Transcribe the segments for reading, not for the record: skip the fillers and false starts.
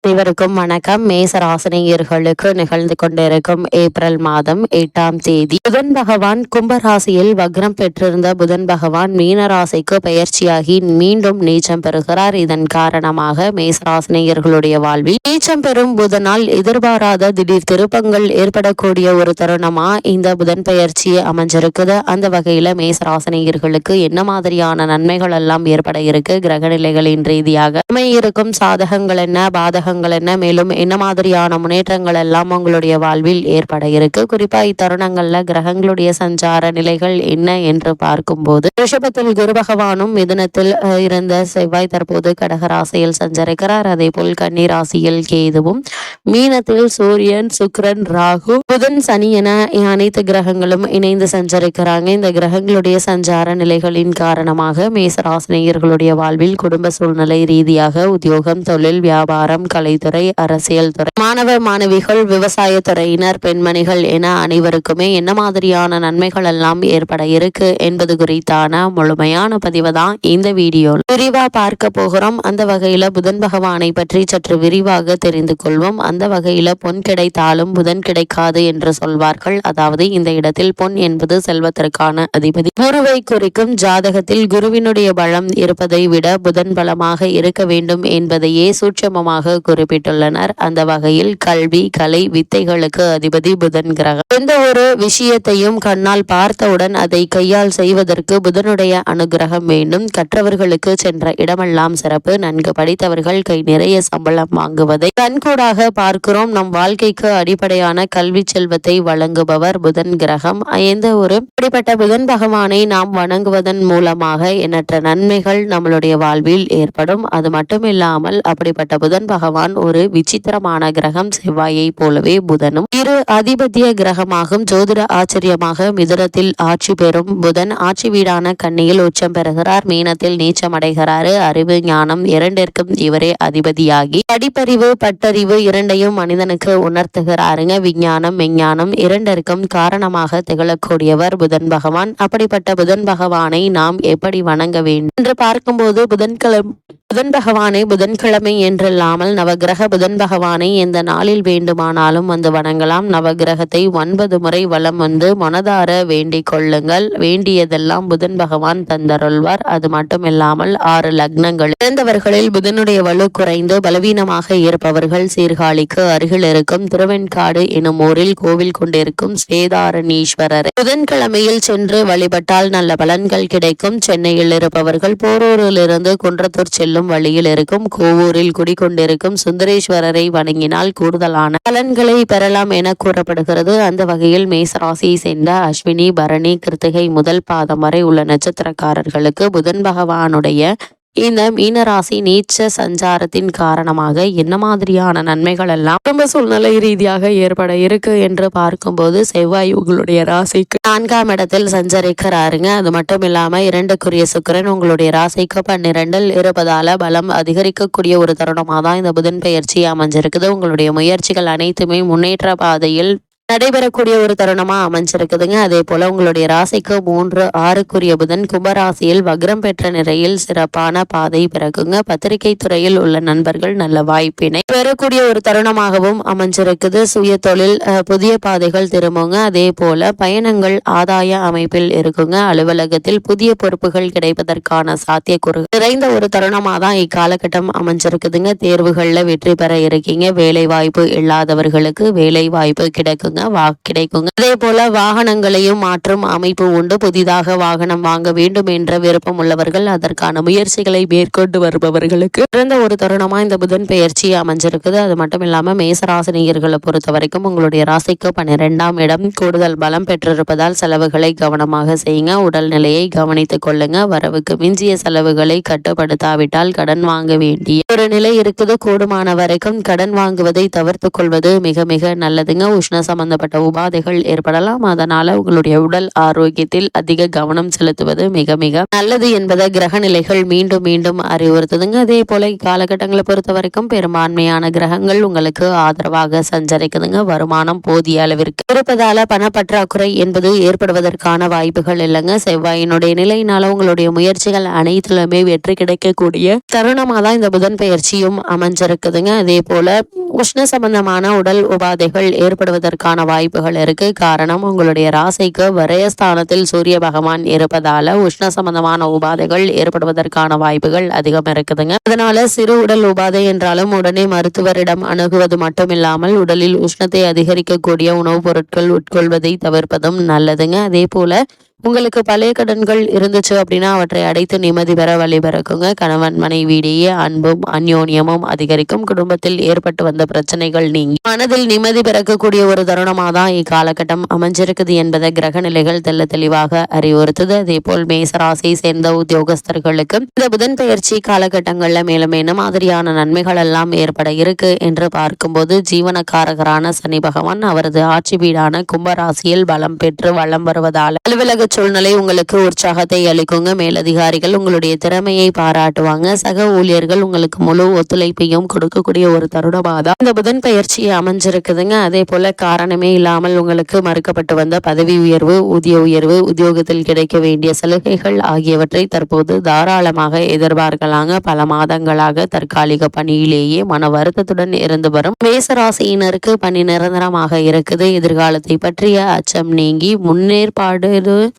அனைவருக்கும் வணக்கம். மேசராசினியர்களுக்கு நிகழ்ந்து கொண்டிருக்கும் ஏப்ரல் மாதம் 8ஆம் தேதி புதன் பகவான் கும்பராசியில் வக்ரம் பெற்றிருந்த புதன் பகவான் மீன ராசிக்கு பெயர்ச்சியாகி மீண்டும் நீச்சம் பெறுகிறார். இதன் காரணமாக மேசராசினியர்களுடைய வாழ்வில் நீச்சம் பெறும் புதனால் எதிர்பாராத திடீர் திருப்பங்கள் ஏற்படக்கூடிய ஒரு தருணமா இந்த புதன் பெயர்ச்சி அமைஞ்சிருக்குது. அந்த வகையில மேசராசினியர்களுக்கு என்ன மாதிரியான நன்மைகள் எல்லாம் ஏற்பட இருக்கு, கிரகநிலைகளின் ரீதியாக இருக்கும் சாதகங்கள் என்ன, பாதகங்கள் என்ன, மேலும் என்ன மாதிரியான முன்னேற்றங்கள் எல்லாம் உங்களுடைய வாழ்வில் ஏற்பட இருக்கு, குறிப்பா இத்தருணங்கள்ல கிரகங்களுடைய சஞ்சார நிலைகள் என்ன என்று பார்க்கும்போது ரிஷபத்தில் குரு பகவானும் மிதுனத்தில் இருந்த செவ்வாய் தற்போது கடகராசியில் சஞ்சரிக்கிறார். அதே போல் கன்னி ராசியில் கேதுவும், மீனத்தில் சூரியன், சுக்கிரன், ராகு, புதன், சனி என அனைத்து கிரகங்களும் இணைந்து சஞ்சரிக்கிறாங்க. இந்த கிரகங்களுடைய சஞ்சார நிலைகளின் காரணமாக மேசராசினியர்களுடைய வாழ்வில் குடும்ப சூழ்நிலை ரீதியாக உத்தியோகம், தொழில், வியாபாரம், கலைத்துறை, அரசியல் துறை, மாணவ மாணவிகள், விவசாய துறையினர், பெண்மணிகள் என அனைவருக்குமே என்ன மாதிரியான நன்மைகள் எல்லாம் ஏற்பட இருக்கு என்பது குறித்தான முழுமையான பதிவு தான் இந்த வீடியோவில் விரிவா பார்க்க போகிறோம். அந்த வகையில புதன் பகவானை பற்றி சற்று விரிவாக தெரிந்து கொள்வோம். அந்த வகையில பொன் கிடைத்தாலும் புதன் கிடைக்காது என்று சொல்வார்கள். அதாவது இந்த இடத்தில் பொன் என்பது செல்வத்திற்கான அதிபதி. குருவை குறிக்கும். ஜாதகத்தில் குருவினுடைய பலம் இருப்பதை விட புதன் பலமாக இருக்க வேண்டும் என்பதையே சூட்சமமாக குறிப்பிட்டுள்ளனர். அந்த வகையில் கல்வி, கலை, வித்தைகளுக்கு அதிபதி புதன் கிரகம். எந்த ஒரு விஷயத்தையும் கண்ணால் பார்த்தவுடன் அதை கையால் செய்வதற்கு புதனுடைய அனுகிரகம் வேண்டும். கற்றவர்களுக்கு சென்ற இடமெல்லாம் சிறப்பு. நன்கு படித்தவர்கள் கை நிறைய சம்பளம் வாங்குவதை கண்கூடாக பார்க்கிறோம். நம் வாழ்க்கைக்கு அடிப்படையான கல்வி செல்வத்தை வழங்குபவர் புதன் கிரகம். எந்த ஒரு அப்படிப்பட்ட புதன் பகவானை நாம் வணங்குவதன் மூலமாக எண்ணற்ற நன்மைகள் நம்மளுடைய வாழ்வில் ஏற்படும். அது மட்டும் இல்லாமல் அப்படிப்பட்ட புதன் பகவான் ஒரு விசித்திரமான கிரகம். செவ்வாயை போலவே புதனும் இரு அதிபத்திய கிரகமாகும். ஜோதிட ஆச்சரியமாக மிதுனத்தில் ஆட்சி பெறும் புதன் ஆட்சி வீடான கன்னியில் உச்சம் பெறுகிறார். மீனத்தில் நீச்சம் அடைகிறாரு. அறிவு, ஞானம் இரண்டிற்கும் இவரே அதிபதியாகி படிப்பறிவு, பட்டறிவு இரண்டையும் மனிதனுக்கு உணர்த்துகிறாருங்க. விஞ்ஞானம், மெஞ்ஞானம் இரண்டிற்கும் காரணமாக திகழக்கூடியவர் புதன் பகவான். அப்படிப்பட்ட புதன் பகவானை நாம் எப்படி வணங்க வேண்டும் என்று பார்க்கும்போது புதன் பகவானை புதன்கிழமை என்றில்லாமல் நவகிரக புதன் பகவானை எந்த நாளில் வேண்டுமானாலும் வந்து வணங்கலாம். நவகிரகத்தை 9 முறை வலம் வந்து மனதார வேண்டிக் கொள்ளுங்கள். வேண்டியதெல்லாம் புதன் பகவான் தந்தருள்வார். அது மட்டும் இல்லாமல் 6 லக்னங்கள் இறந்தவர்களில் புதனுடைய வலு குறைந்து பலவீனமாக இருப்பவர்கள் சீர்காழிக்கு அருகில் இருக்கும் திருவெண்காடு எனும் ஊரில் கோவில் கொண்டிருக்கும் ஸ்வேதாரணீஸ்வரர் புதன்கிழமையில் சென்று வழிபட்டால் நல்ல பலன்கள் கிடைக்கும். சென்னையில் இருப்பவர்கள் போரூரிலிருந்து குன்றத்தூர் செல்லும் வழியில் இருக்கும் கோவூரில் குடிக்கொண்டிருக்கும் சுந்தரேஸ்வரரை வணங்கினால் கூடுதலான பலன்களை பெறலாம் என கூறப்படுகிறது. அந்த வகையில் மேசராசியை சேர்ந்த அஸ்வினி, பரணி, கிருத்திகை முதல் பாதம் வரை உள்ள நட்சத்திரக்காரர்களுக்கு புதன் பகவானுடைய இந்த மீனராசி நீச்ச சஞ்சாரத்தின் காரணமாக என்ன மாதிரியான நன்மைகள் எல்லாம் குடும்ப சூழ்நிலை ரீதியாக ஏற்பட இருக்கு என்று பார்க்கும்போது செவ்வாய் உங்களுடைய ராசிக்கு 4ஆம் இடத்தில் சஞ்சரிக்கிறாருங்க. அது மட்டும் இல்லாம 2க்குரிய சுக்கிரன் உங்களுடைய ராசிக்கு 12இல் இருப்பதால பலம் அதிகரிக்கக்கூடிய ஒரு தருணமாக தான் இந்த புதன் பெயர்ச்சி அமைஞ்சிருக்குது. உங்களுடைய முயற்சிகள் அனைத்துமே முன்னேற்ற பாதையில் நடைபெறக்கூடிய ஒரு தருணமா அமைஞ்சிருக்குதுங்க. அதே போல உங்களுடைய ராசிக்கு 3, 6க்குரிய புதன் கும்பராசியில் வக்ரம் பெற்ற நிலையில் சிறப்பான பாதை பிறகுங்க. பத்திரிகை துறையில் உள்ள நண்பர்கள் நல்ல வாய்ப்பினை பெறக்கூடிய ஒரு தருணமாகவும் அமைஞ்சிருக்குது. சுய தொழில் புதிய பாதைகள் திரும்புங்க. அதே போல பயணங்கள் ஆதாய அமைப்பில் இருக்குங்க. அலுவலகத்தில் புதிய பொறுப்புகள் கிடைப்பதற்கான சாத்தியக்கூறு நிறைந்த ஒரு தருணமா தான் இக்காலகட்டம் அமைஞ்சிருக்குதுங்க. தேர்வுகள்ல வெற்றி பெற இருக்கீங்க. வேலை வாய்ப்பு இல்லாதவர்களுக்கு வேலை வாய்ப்பு கிடைக்குங்க. அதே போல வாகனங்களையும் மாற்றும் அமைப்பு உண்டு. புதிதாக வாகனம் வாங்க வேண்டும் என்ற விருப்பம் உள்ளவர்கள் அதற்கான முயற்சிகளை மேற்கொண்டு வருபவர்களுக்கு சிறந்த ஒரு தருணமா இந்த புதன் பெயர்ச்சி அமைஞ்சிருக்குது. அது மட்டும் இல்லாம மேசராசினியர்களை பொறுத்த வரைக்கும் உங்களுடைய ராசிக்கு 12ஆம் இடம் கூடுதல் பலம் பெற்றிருப்பதால் செலவுகளை கவனமாக செய்யுங்க. உடல்நிலையை கவனித்துக் கொள்ளுங்க. வரவுக்கு மிஞ்சிய செலவுகளை கட்டுப்படுத்தாவிட்டால் கடன் வாங்க வேண்டிய ஒரு நிலை இருக்குது. கூடுமான வரைக்கும் கடன் வாங்குவதை தவிர்த்து கொள்வது மிக மிக நல்லதுங்க. உஷ்ண சம்பந்தப்பட்ட உபாதைகள் ஏற்படலாம். அதனால உங்களுடைய உடல் ஆரோக்கியத்தில் அதிக கவனம் செலுத்துவது மிக மிக நல்லது என்பதை கிரக நிலைகள் மீண்டும் மீண்டும் அறிவுறுத்துதுங்க. அதே போல இக்காலகட்டங்களை பொறுத்த வரைக்கும் பெரும்பான்மையான கிரகங்கள் உங்களுக்கு ஆதரவாக சஞ்சரிக்குதுங்க. வருமானம் போதிய அளவிற்கு இருப்பதால பணப்பற்றாக்குறை என்பது ஏற்படுவதற்கான வாய்ப்புகள் இல்லைங்க. செவ்வாயினுடைய நிலையினால உங்களுடைய முயற்சிகள் அனைத்திலுமே வெற்றி கிடைக்கக்கூடிய தருணமா தான் இந்த புதன் பெயர்ச்சியும் அமைஞ்சிருக்குதுங்க. அதே போல உஷ்ண சம்பந்தமான உடல் உபாதைகள் ஏற்படுவதற்கான வாய்ப்புகள் இருக்கு. காரணம், உங்களுடைய ராசிக்கு விரயஸ்தானத்தில் சூரிய பகவான் இருப்பதால உஷ்ண சம்பந்தமான உபாதைகள் ஏற்படுவதற்கான வாய்ப்புகள் அதிகம் இருக்குதுங்க. அதனால சிறு உடல் உபாதை என்றாலும் உடனே மருத்துவரிடம் அணுகுவது மட்டும் இல்லாமல் உடலில் உஷ்ணத்தை அதிகரிக்கக்கூடிய உணவுப் பொருட்கள் உட்கொள்வதை தவிர்ப்பதும் நல்லதுங்க. அதே போல உங்களுக்கு பழைய கடன்கள் இருந்துச்சு அப்படின்னா அவற்றை அடைத்து நிம்மதி பெற வழிபிறக்குங்க. கணவன் மனைவியிடையே அன்பும் அந்யோன்யமும் அதிகரிக்கும். குடும்பத்தில் ஏற்பட்டு வந்த பிரச்சனைகள் நீங்கி மனதில் நிம்மதி பிறக்கக்கூடிய ஒரு தருணமாக தான் இக்காலகட்டம் அமைஞ்சிருக்குது என்பதை கிரக நிலைகள் தெல்ல தெளிவாக அறிவுறுத்துது. அதே போல் மேசராசியை சேர்ந்த உத்தியோகஸ்தர்களுக்கு இந்த புதன் பெயர்ச்சி காலகட்டங்கள்ல மேலும் என்ன மாதிரியான நன்மைகள் எல்லாம் ஏற்பட இருக்கு என்று பார்க்கும்போது, ஜீவனக்காரகரான சனி பகவான் அவரது ஆட்சி வீடான கும்பராசியில் பலம் பெற்று வளம் வருவதால் அலுவலக சூழ்நிலை உங்களுக்கு உற்சாகத்தை அளிக்குங்க. மேலதிகாரிகள் உங்களுடைய திறமையை பாராட்டுவாங்க. சக ஊழியர்கள் உங்களுக்கு முழு ஒத்துழைப்பையும் கொடுக்கக்கூடிய ஒரு தருணமாக இந்த புதன் பயிற்சி அமைஞ்சிருக்குதுங்க. அதே போல காரணமே இல்லாமல் உங்களுக்கு மறுக்கப்பட்டு வந்த பதவி உயர்வு, ஊதிய உயர்வு, உத்தியோகத்தில் கிடைக்க வேண்டிய சலுகைகள் ஆகியவற்றை தற்போது தாராளமாக எதிர்பார்க்கலாங்க. பல மாதங்களாக தற்காலிக பணியிலேயே மன வருத்தத்துடன் இருந்து வரும் மேசராசியினருக்கு பணி நிரந்தரமாக இருக்குது. எதிர்காலத்தை பற்றிய அச்சம் நீங்கி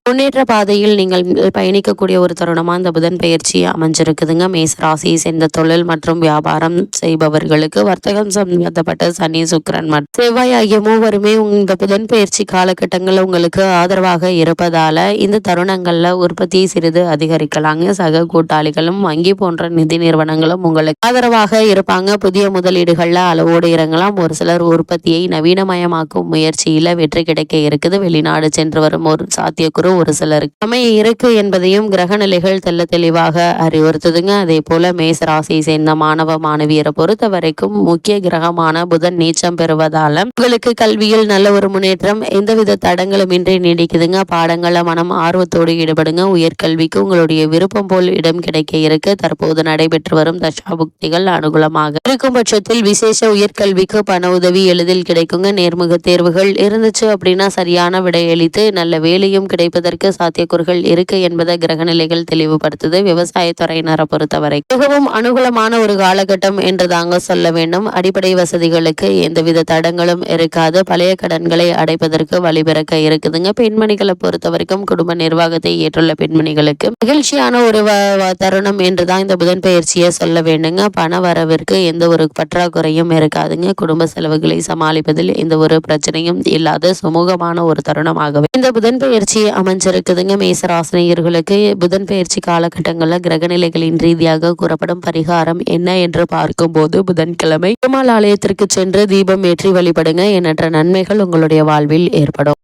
முன்னேற்ற பாதையில் நீங்கள் பயணிக்கக்கூடிய ஒரு தருணமா இந்த புதன் பயிற்சி அமைஞ்சிருக்குதுங்க. மேசராசியை சேர்ந்த தொழில் மற்றும் வியாபாரம் செய்பவர்களுக்கு வர்த்தகம் சம்பந்தப்பட்ட சனி, சுக்கிரன் மற்றும் செவ்வாய் ஆகிய மூவருமே இந்த புதன் பயிற்சி காலகட்டங்கள் உங்களுக்கு ஆதரவாக இருப்பதால இந்த தருணங்கள்ல உற்பத்தியை சிறிது அதிகரிக்கலாங்க. சக கூட்டாளிகளும் வங்கி போன்ற நிதி நிறுவனங்களும் உங்களுக்கு ஆதரவாக இருப்பாங்க. புதிய முதலீடுகள்ல அளவோடு இறங்கலாம். ஒரு சிலர் உற்பத்தியை நவீனமயமாக்கும் முயற்சியில வெற்றி கிடைக்க இருக்குது. வெளிநாடு சென்று வரும் ஒரு சாத்தியக்குறு ஒரு சிலருக்கு அமைய இருக்கு என்பதையும் கிரக நிலைகள் தெல்ல தெளிவாக அறிவுறுத்துதுங்க. அதே போல மேசராசியை சேர்ந்த மாணவ மாணவியரை பொறுத்த வரைக்கும் முக்கிய கிரகமான புதன் நீச்சம் பெறுவதால உங்களுக்கு கல்வியில் நல்ல ஒரு முன்னேற்றம் எந்தவித தடங்களும் இன்றி நீடிக்குதுங்க. பாடங்கள மனம் ஆர்வத்தோடு ஈடுபடுங்க. உயர்கல்விக்கு உங்களுடைய விருப்பம் போல் இடம் கிடைக்க இருக்கு. தற்போது நடைபெற்று வரும் தசாபுக்திகள் அனுகூலமாக இருக்கும் பட்சத்தில் விசேஷ உயர்கல்விக்கு பண உதவி எளிதில் கிடைக்குங்க. நேர்முக தேர்வுகள் இருந்துச்சு அப்படின்னா சரியான விடையளித்து நல்ல வேலையும் கிடைப்பதற்கு சாத்தியக்கூறுகள் இருக்கு என்பதை கிரகநிலைகள் தெளிவுபடுத்துது. விவசாயத்துறையினரை பொறுத்தவரை மிகவும் அனுகூலமான ஒரு காலகட்டம் என்று தாங்க சொல்ல வேண்டும். அடிப்படை வசதிகளுக்கு எந்தவித தடங்களும் இருக்காது. பழைய கடன்களை அடைப்பதற்கு வழிபிறக்க இருக்குதுங்க. பெண்மணிகளை பொறுத்த வரைக்கும் குடும்ப நிர்வாகத்தை ஏற்றுள்ள பெண்மணிகளுக்கு மகிழ்ச்சியான ஒரு தருணம் என்றுதான் இந்த புதன் பயிற்சியை சொல்ல வேண்டுங்க. பண வரவிற்கு எந்த ஒரு பற்றாக்குறையும் இருக்காதுங்க. குடும்ப செலவுகளை சமாளிப்பதில் எந்த ஒரு பிரச்சனையும் இல்லாத சுமூகமான ஒரு தருணமாகவே இந்த புதன் பயிற்சி அமைஞ்சிருக்குதுங்க. மேசராசினியர்களுக்கு புதன் பயிற்சி காலகட்டங்களில் கிரகநிலைகளின் ரீதியாக கூறப்படும் பரிகாரம் என்ன என்று பார்க்கும்போது, புதன்கிழமை பெருமாள் ஆலயத்திற்கு சென்று தீபம் ஏற்றி வழிபடுங்க. எண்ணற்ற நன்மைகள் உங்களுடைய வாழ்வில் ஏற்படும்.